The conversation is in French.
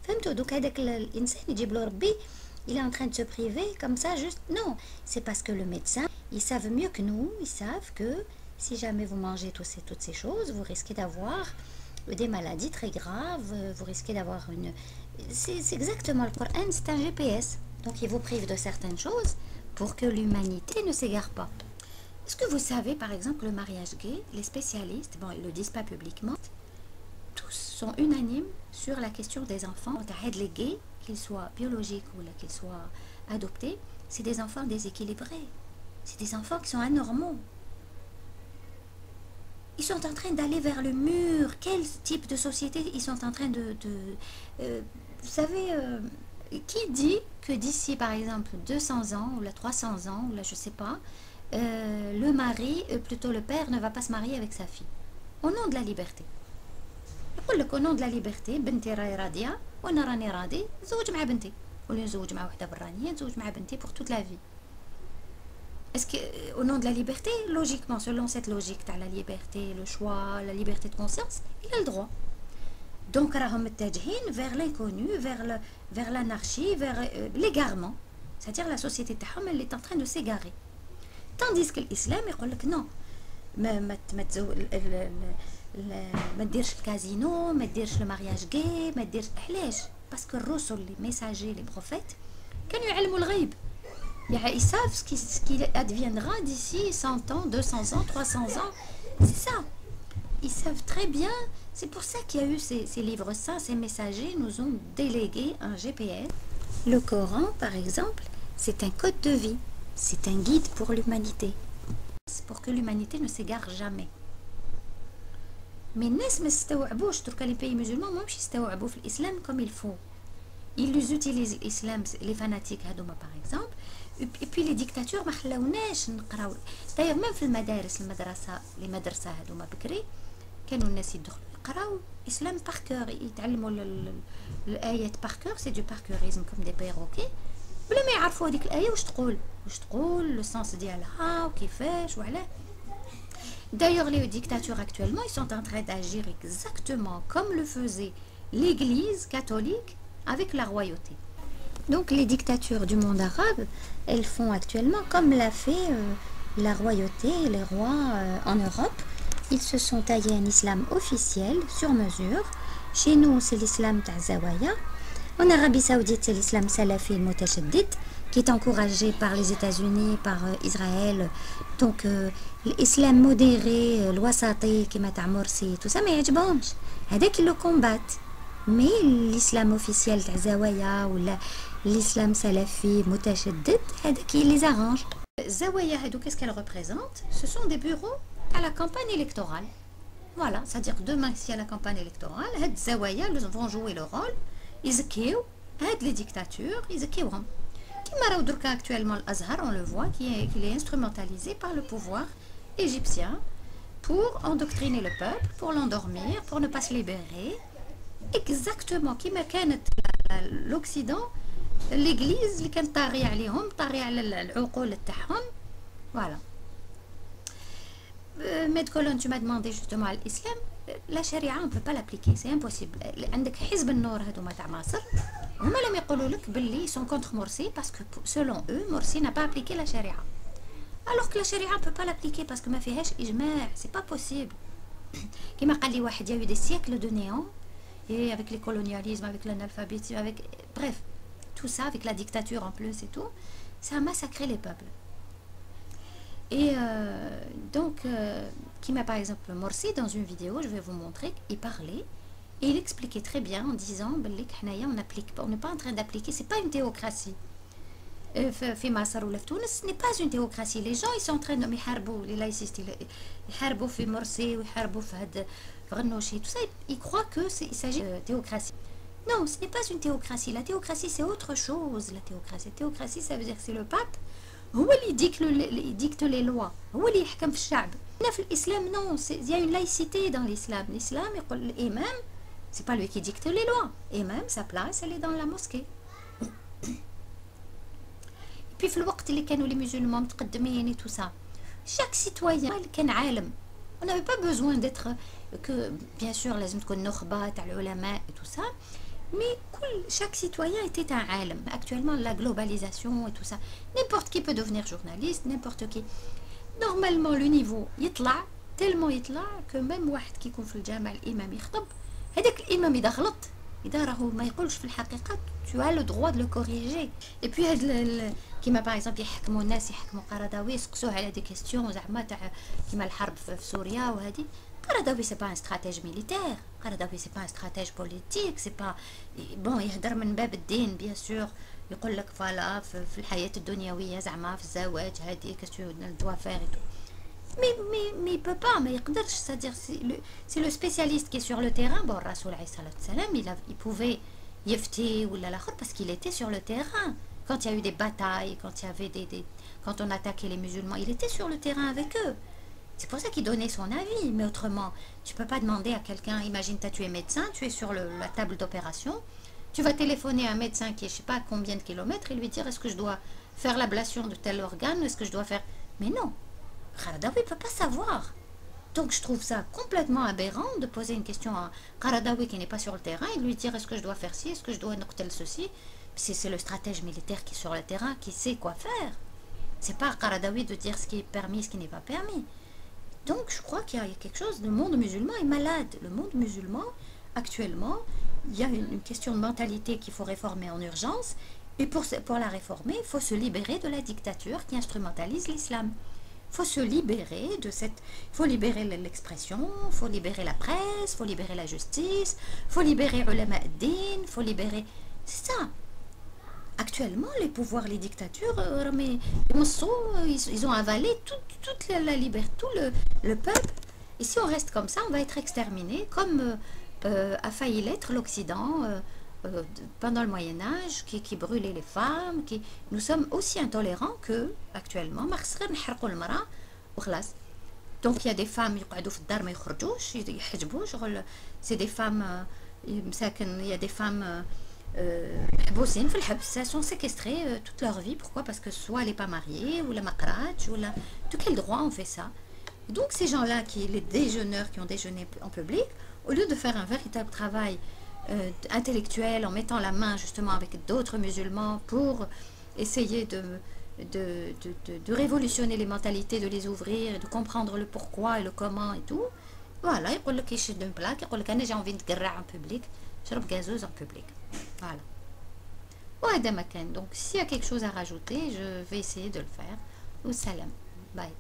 فهمتوا؟ دوك هذاك الانسان يجيب له ربي il est en train de se priver comme ça juste non, c'est parce que le médecin ils savent mieux que nous, ils savent que si jamais vous mangez toutes ces choses vous risquez d'avoir des maladies très graves, vous risquez d'avoir une c'est exactement le Coran, c'est un GPS, donc il vous prive de certaines choses pour que l'humanité ne s'égare pas. Est-ce que vous savez par exemple le mariage gay, les spécialistes, bon ils le disent pas publiquement, tous sont unanimes sur la question des enfants. Les gays, qu'ils soient biologiques ou qu'ils soient adoptés, c'est des enfants déséquilibrés. C'est des enfants qui sont anormaux. Ils sont en train d'aller vers le mur. Quel type de société ils sont en train vous savez, qui dit que d'ici par exemple 200 ans ou là 300 ans ou là je sais pas, le mari, plutôt le père, ne va pas se marier avec sa fille. Au nom de la liberté. يقول لك au nom de la liberté بنتي راهي راضيه وانا راني راضي نتزوج مع بنتي ولا نتزوج مع وحده برانيه نتزوج مع بنتي pour toute la vie. Est-ce que au nom de la liberté, logiquement selon cette logique تاع la liberté, le choix, la liberté de conscience, il a le droit. Donc راهم متجهين vers l'inconnu, vers l'anarchie, vers l'égarement. C'est-à-dire la société تاعهم elle est en train de s'égarer. Tandis que l'islam يقول لك non. ما تديرش الكازينو، ما تديرش المارياج غاي، ما تديرش. علاش؟ باسكو الرسل لي ميساجي لي بروفيت كانوا يعلموا الغيب. يعني ils savent ce qui adviendra d'ici 100 ans, 200 ans, 300 ans. C'est ça. Ils savent très bien. C'est pour ça qu'il y a eu ces livres saints, ces messagers nous ont délégué un GPS. Le Coran, par exemple, c'est un code de vie. C'est un guide pour l'humanité. C'est pour que l'humanité ne s'égare jamais. Mais الناس ما استوعبوش دركا لي بيي musulmans ماهمش يستوعبوا في الاسلام comme il faut. Ils utilisent l'islam, les fanatiques هذوما par exemple, et puis les dictatures ما خلاوناش نقراو. D'ailleurs même في المدارس les مدرسة هذوما بكري كانوا الناس يدخلوا يقراو اسلام par cœur, يتعلموا الايات par cœur, c'est du parcourisme comme des perroquets بلا ما يعرفوا هذيك الايه واش تقول لو سنس ديالها وكيفاش وعلاه. D'ailleurs, les dictatures actuellement, ils sont en train d'agir exactement comme le faisait l'Église catholique avec la royauté. Donc, les dictatures du monde arabe, elles font actuellement comme l'a fait la royauté et les rois en Europe. Ils se sont taillés un islam officiel, sur mesure. Chez nous, c'est l'islam Ta'zawaya. En Arabie Saoudite, c'est l'islam salafi mutachaddid, qui est encouragé par les États-Unis, par Israël. Donc, l'islam modéré, l'wasati, qui m'a Morsi, tout ça, mais يعجبهمش. هذاك qui le combattent. Mais l'islam officiel Zawaya ou l'islam salafi mutachaddid, هذا qui les arrange. Zawaya, qu'est-ce qu'elle représente? Ce sont des bureaux à la campagne électorale. Voilà, c'est-à-dire que demain, s'il y a la campagne électorale, les Zawaya vont jouer le rôle. يزكيو هاد les dictatures يزكيوهم. كما راهو دركا actuellement الازهر on le voit qu'il est instrumentalisé par le pouvoir égyptien pour endoctriner le peuple, pour l'endormir, pour ne pas se libérer. Exactement كما كانت l'Occident l'église اللي كانت طاغية عليهم طاغية على العقول تاعهم. Voilà. Maître Colonne, tu m'as demandé justement à l'islam. La charia on ne peut pas l'appliquer, c'est impossible. عندك حزب النور هذوما تاع مصر هما لم يقولوا لك باللي sont contre Morsi parce que selon eux Morsi n'a pas appliqué la charia. Alors que la charia on ne peut pas l'appliquer parce que ما فيهاش إجماع, c'est pas possible. كما قال لي واحد, il y a eu des siècles de néant et avec les colonialismes, avec l'analphabétisme, avec bref, tout ça avec la dictature en plus et tout, ça a massacré les peuples. Et donc, qui m'a par exemple Morsi dans une vidéo, je vais vous montrer, il parlait et il expliquait très bien en disant on n'est pas en train d'appliquer, c'est pas une théocratie. في مصر ولا في تونس ce n'est pas une théocratie. Les gens ils sont en train de يحاربوا les laïcistes, يحاربوا في مرسي ويحاربوا في هاد غنوشي tout ça, ils croient que il s'agit de théocratie. Non, ce n'est pas une théocratie. La théocratie c'est autre chose. La théocratie ça veut dire que c'est le pape هو اللي dicte les lois, هو اللي يحكم في الشعب. هنا في الإسلام non, il y a une laïcité dans l'islam. L'islam يقول الإمام, c'est pas lui qui dicte les lois. Imam, sa place, elle est dans la mosquée. Et puis في الوقت اللي كانوا les musulmans متقدمين et tout ça, chaque citoyen كان عالم. On n'avait pas besoin d'être que bien sûr لازم تكون نخبة تاع العلماء et tout ça, Mais chaque citoyen était un عالم. Actuellement, la globalisation et tout ça. N'importe qui peut devenir journaliste, n'importe qui. Normalement, le niveau يطلع tellement يطلع que même واحد كي يكون في الجامع الإمام يخطب هذاك الإمام إذا غلط إذا راهو ما يقولش في الحقيقة tu as le droit de le corriger. Et puis هاد كيما باغ اكزومبل يحكموا الناس يحكموا قرضاوي يسقسوه على دي كيستيون زعما تاع كيما الحرب في سوريا وهذه قرضاوي سي با ان استراتيج ميليتير قرضاوي سي با ان استراتيج بوليتيك سي با بون يهدر من باب الدين بيان سور يقول لك فوالا في الحياة الدنيوية زعما في الزواج هذه كاستيو دوا فير اي تو mais il peut pas, mais يقدرش, c'est-à-dire c'est le spécialiste qui est sur le terrain. Bon, Rasoul alayhi salam, il pouvait yefti ou l'akhar parce qu'il était sur le terrain. Quand il y a eu des batailles, quand il y avait quand on attaquait les musulmans, il était sur le terrain avec eux. C'est pour ça qu'il donnait son avis. Mais autrement, tu peux pas demander à quelqu'un, imagine tu es médecin, tu es sur la table d'opération, tu vas téléphoner à un médecin qui est je sais pas combien de kilomètres et lui dire est-ce que je dois faire l'ablation de tel organe, est-ce que je dois faire... Mais non, Qaradawi ne peut pas savoir. Donc je trouve ça complètement aberrant de poser une question à Qaradawi qui n'est pas sur le terrain et de lui dire est-ce que je dois faire ci, est-ce que je dois noter ceci. C'est le stratège militaire qui est sur le terrain qui sait quoi faire. C'est pas à Qaradawi de dire ce qui est permis, ce qui n'est pas permis. Donc je crois qu'il y a quelque chose, le monde musulman est malade. Le monde musulman, actuellement, il y a une question de mentalité qu'il faut réformer en urgence. Et pour la réformer, il faut se libérer de la dictature qui instrumentalise l'islam. Il faut se libérer de cette... Il faut libérer l'expression, il faut libérer la presse, il faut libérer la justice, il faut libérer ulama ad-din, il faut libérer... C'est ça. Actuellement, les pouvoirs, les dictatures, ils ont avalé toute la liberté, tout le peuple. Et si on reste comme ça, on va être exterminé, comme a failli l'être l'Occident pendant le Moyen-Âge, qui brûlait les femmes. Nous sommes aussi intolérants que actuellement. Donc il y a des femmes c'est des femmes il y a des femmes elles sont séquestrées toute leur vie. Pourquoi? Parce que soit elle n'est pas mariée, ou la makrach, ou la... De quel droit on fait ça? Donc ces gens-là, les déjeuneurs qui ont déjeuné en public, au lieu de faire un véritable travail intellectuel en mettant la main justement avec d'autres musulmans pour essayer de révolutionner les mentalités, de les ouvrir, et de comprendre le pourquoi et le comment et tout, voilà, il يقول لك يشد une plaque, يقول لك أنا j'ai envie de نتقرع en public, شرب gazeuse en public. Voilà. Ouais, donc s'il y a quelque chose à rajouter, je vais essayer de le faire. Ou salam. Bye.